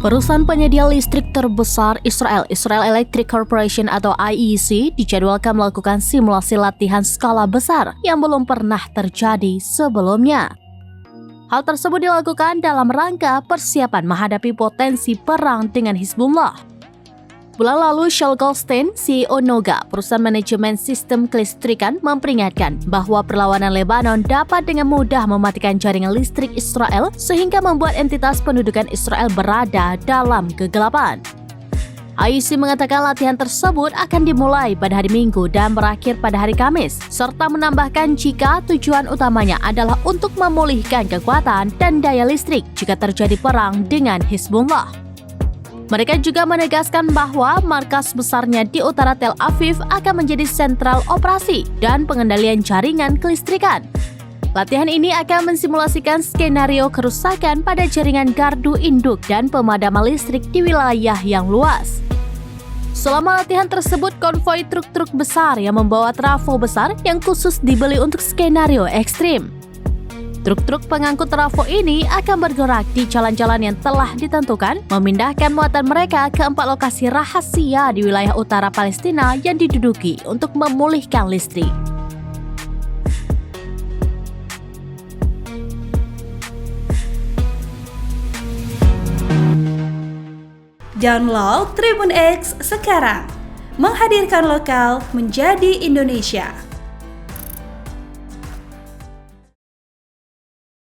Perusahaan penyedia listrik terbesar Israel, Israel Electric Corporation atau IEC, dijadwalkan melakukan simulasi latihan skala besar yang belum pernah terjadi sebelumnya. Hal tersebut dilakukan dalam rangka persiapan menghadapi potensi perang dengan Hizbullah. Bulan lalu, Shaul Goldstein, CEO Noga, perusahaan manajemen sistem kelistrikan, memperingatkan bahwa perlawanan Lebanon dapat dengan mudah mematikan jaringan listrik Israel sehingga membuat entitas pendudukan Israel berada dalam kegelapan. IEC mengatakan latihan tersebut akan dimulai pada hari Minggu dan berakhir pada hari Kamis, serta menambahkan jika tujuan utamanya adalah untuk memulihkan kekuatan dan daya listrik jika terjadi perang dengan Hizbullah. Mereka juga menegaskan bahwa markas besarnya di utara Tel Aviv akan menjadi sentral operasi dan pengendalian jaringan kelistrikan. Latihan ini akan mensimulasikan skenario kerusakan pada jaringan gardu induk dan pemadaman listrik di wilayah yang luas. Selama latihan tersebut, konvoi truk-truk besar yang membawa trafo besar yang khusus dibeli untuk skenario ekstrim. Truk-truk pengangkut trafo ini akan bergerak di jalan-jalan yang telah ditentukan, memindahkan muatan mereka ke 4 lokasi rahasia di wilayah utara Palestina yang diduduki untuk memulihkan listrik. Download Tribun X sekarang, menghadirkan lokal menjadi Indonesia.